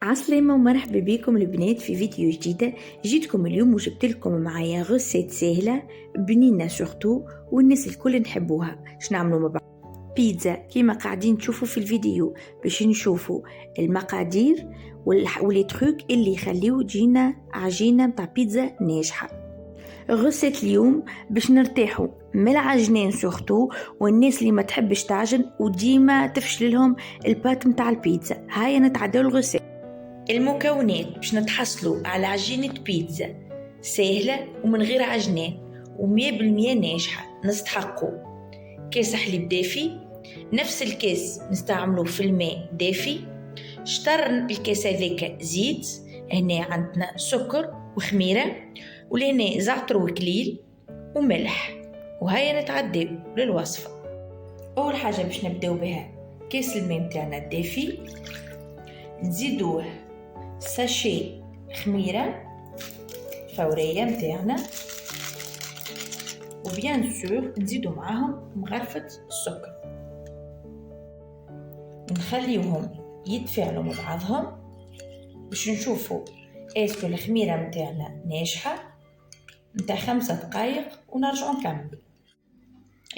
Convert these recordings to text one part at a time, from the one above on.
عسلامة ومرحبا بكم البنات في فيديو جديدة. جيتكم اليوم وجبت لكم معايا غسيت سهلة بنينة سورتو والناس الكل نحبوها. شنعملوا مع بعض بيتزا كيما قاعدين تشوفوا في الفيديو باش نشوفوا المقادير واللي تروك اللي يخليو تجينا عجينة متاع بيتزا ناجحة. غسيت اليوم باش نرتاحوا من العجنين سورتو والناس اللي ما تحبش تعجن وديما تفشل لهم البات متاع البيتزا. هاي نتعداو الغسيت. المكونات باش نتحصلوا على عجينة بيتزا سهلة ومن غير عجنان و100% ناجحة. نستحقوا كاس حليب دافي، نفس الكاس نستعملوه في الماء دافي. شطر الكاس هذاك زيت، هنا عندنا سكر وخميرة، ولهنا زعتر وكليل وملح. وهيا نتعداو للوصفة. أول حاجة باش نبداو بها كاس الماء متاعنا الدافي، نزيدوه ساشي خميرة فورية متاعنا، وبيان سور نزيدو معاهم مغرفة السكر، نخليوهم يتفاعلوا مع بعضهم باش نشوفوا اسكو الخميرة متاعنا ناجحة. متاع 5 دقايق ونرجعوا نكمل.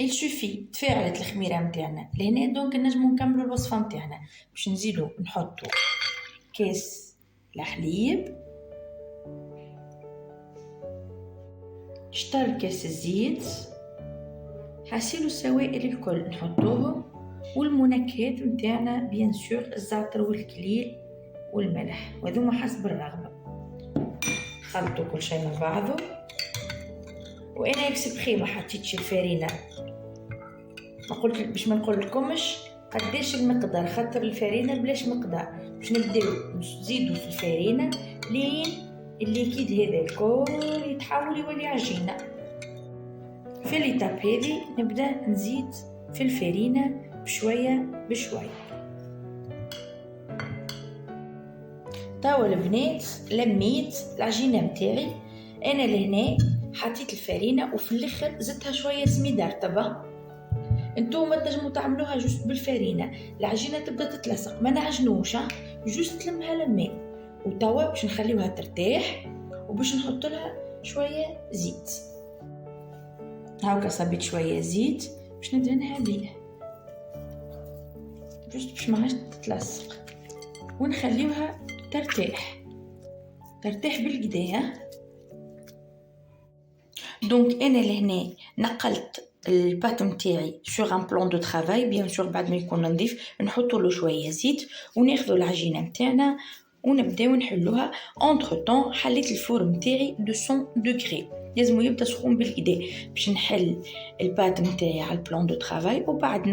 الشوفي تفاعلت الخميرة متاعنا لهنا، دونك نجمو نكملوا الوصفة متاعنا. باش نزيدو نحطو كاس الحليب، شطر كاس الزيت، حاسيلو السوائل الكل نحطوهم، والمنكهات متاعنا بيان سور الزعتر والكليل والملح، وهذوما حسب الرغبة. خلطوا كل شيء مع بعضه. وانا اكسبخي ما حطيتش الفارينة، ما قلت باش ما نقول لكمش قداش المقدار، خاطر الفارينة بلاش مقدار. باش نبداو نزيدو في الفارينة لين الليكيد هذا الكل يتحول يولي عجينة. في ليتاب هذه نبدا نزيد في الفارينة بشوية بشوية. توا البنات لميت العجينة متاعي انا لهنا، حطيت الفارينة وفي الاخر زدتها شوية سميدة رطبة. انتوما تنجموا تعملوها جوست بالفارينة، العجينة تبدا تتلصق، ما نعجنوش، جوست تلمها للماء. وتوا باش نخليوها ترتاح وباش نحط لها شوية زيت. هاكا صبيت شوية زيت باش ندهنها بيه جوست باش ما عادش تتلصق، ونخليوها ترتاح بالقدا. دونك انا لهنا نقلت البات نتاعي سور ان بلان دو طرافاي، بيان سور بعد ما يكون نظيف نحطوا له شويه زيت، وناخذوا العجينه نتاعنا ونبداو نحلوها. اونتر طون حليت الفور نتاعي 200 دوغري، لازم يبدا سخون بالكدا باش نحل البات نتاعي على البلان دو طرافاي، وبعد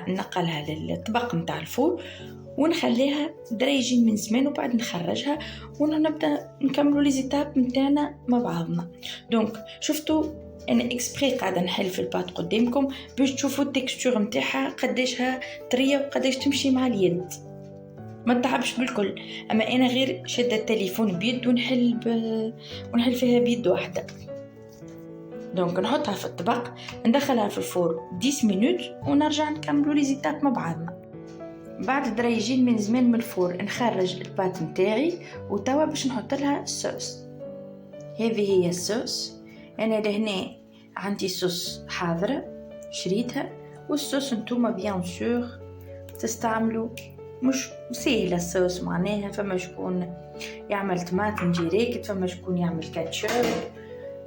نقلها للطبق نتاع الفور ونخليها دريجين من زمان، وبعد نخرجها ونبدا نكملوا لي زيتاب نتاعنا مع بعضنا. دونك شفتوا انا اكسبري قاعده نحل في البات قدامكم باش تشوفوا التكستور نتاعها قداشها طريه وقداش تمشي مع اليد، ما تعبش بالكل. اما انا غير شاده التليفون بيد ونحل فيها بيد واحده. دونك نحطها في الطبق، ندخلها في الفور 10 مينوت ونرجع نكملوا لي زيتات مع بعضنا. بعد دريجين من زمان من الفور نخرج البات نتاعي، وتوا باش نحط لها الصوص. هذه هي الصوص. انا لهنا عندي صوص حاضره شريتها، والصوص نتوما بيان سور تستعملوا مش سهله الصوص، معناها فما شكون يعمل طماطم ديريكت، فما شكون يعمل كاتشب،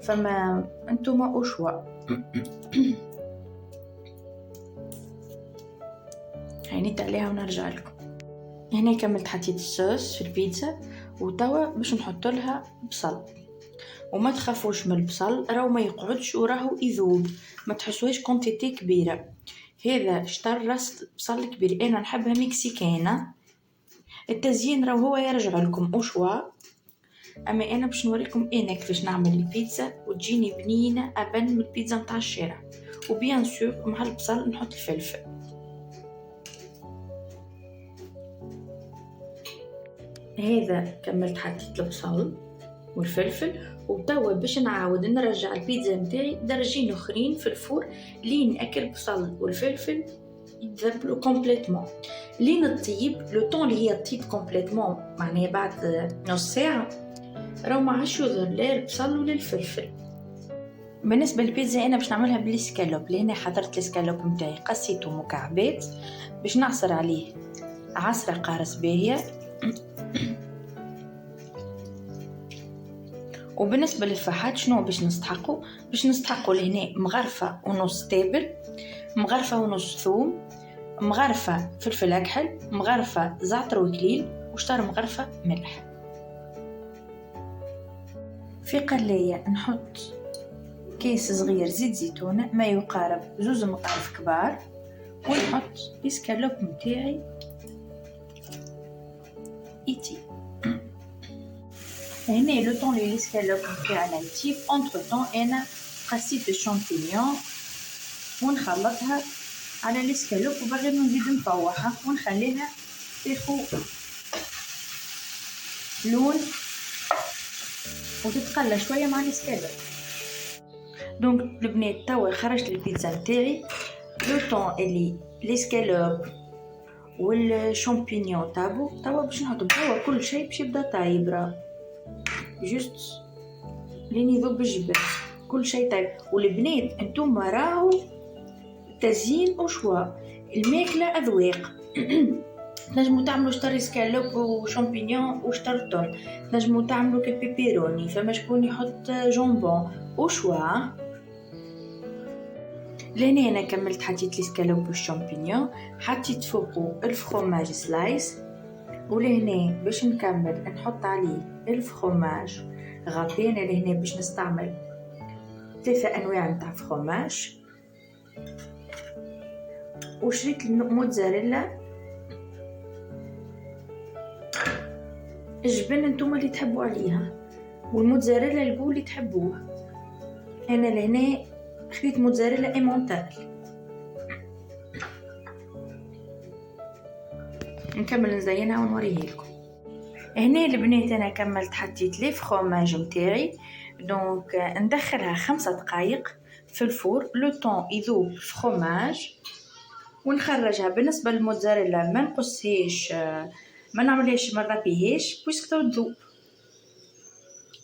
فما انتوما وشوا. هنيت عليها ونرجع لكم. هنا كملت حطيت الصوص في البيتزا، وتوا باش نحط لها بصل. وما تخافوش من البصل، راهو ما يقعدش وراهو يذوب، ما تحسوهاش كونتيتي كبيره. هذا شطر راس بصل كبير، انا نحبها مكسيكانه. التزيين راهو هو يرجع لكم وشوا، اما انا باش نوريكم انا كيفاش نعمل البيتزا وتجيني بنينه ابن من البيتزا نتاع الشارع. وبيان سور مع البصل نحط الفلفل. هذا كملت حطيت البصل والفلفل، وتوا باش نعاود نرجع البيتزا نتاعي درجين اخرين في الفور لين اكل البصل والفلفل يتذبلوا كومبليتمون لين تطيب. لو طون اللي هي تطيب كومبليتمون معناها بعد نص ساعه راهو ما عادش يظهر لا البصل ولا الفلفل. بالنسبه للبيتزا انا باش نعملها بالاسكالوب. لهنا حضرت الاسكالوب نتاعي قصيته مكعبات باش نعصر عليه عصره قارص باهيه. وبالنسبه للفحات شنو باش نستحقوا لهنا مغرفه ونص تابل، مغرفه ونص ثوم، مغرفه فلفل اكحل، مغرفه زعتر وكليل، وشطر مغرفه ملح. في قلايه نحط كيس صغير زيت زيتونه ما يقارب 2 مقارف كبار، ونحط الاسكالوب متاعي يطيب. هنا لو طون لي الاسكالوب متاعنا يطيب اونتر طون انا قصيت الشامبينيون ونخلطها على الاسكالوب وبعدين نزيد نطوحها ونخليها تاخذ لون وتتقلى شويه مع الاسكالوب. دونك البنات توا خرجت البيتزا نتاعي لو طون اللي الاسكالوب والشامبينيون طابو. توا باش نحط توا كل شيء باش يبدا طايب، راه جوست لين يذوب الجبن كل شيء طيب. والبنات انتم راهو تزيين وشوا، الماكله اذواق. نجمو تعملوا شطر اسكالوب وشامبينيون وشطر تون، نجمو تعملوا كالبيبيروني، فما شكون يحط جامبون وشوا. لهنا انا كملت حطيت الاسكالوب والشامبينيون، حطيت فوقو الفرomage سلايس، ولهنا باش نكمل نحط عليه الفرomage غابي. انا لهنا باش نستعمل 3 انواع نتاع فرomage، وشريت الموتزاريلا. الجبن انتم اللي تحبوا عليها، والموتزاريلا البو اللي تحبوه. انا لهنا خديت موتزاريلا ايمونتال. نكمل نزينها ونوريه لكم. هنا البنات انا كملت حطيت لي فرomage نتاعي. دونك ندخلها 5 دقائق في الفور لو طون يذوب فرomage ونخرجها. بالنسبه للموتزاريلا ما نقصهاش، ما نعملهاش ما نربيهاش بويسك تذوب،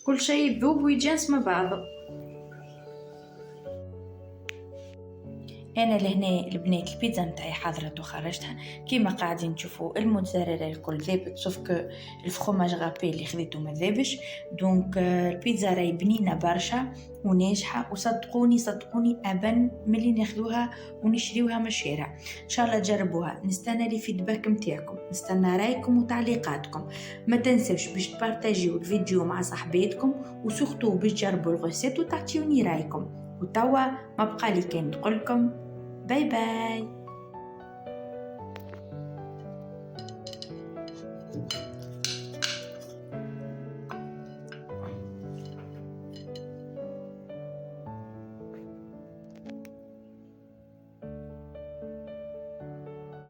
كل شيء يذوب ويتجانس مع بعضه. انا لهنا البنات البيتزا نتاعي حضرت وخرجتها كيما قاعدين تشوفوا. الموتزاريلا الكل ذابت سوف كو الفرomage غابي اللي خذيته ما ذابش. دونك البيتزا راهي بنينه برشا وناجحه، وصدقوني ابن ملي ناخذوها ونشريوها من الشارع. ان شاء الله تجربوها. نستنى لي فيدباك نتاعكم، نستنى رايكم وتعليقاتكم. ما تنسوش باش تبارطاجيو الفيديو مع صاحباتكم، وسورتو باش تجربوا الغوسيت وتعطيوني رايكم. وتوا ما بقى لي كان نقولكم باي باي.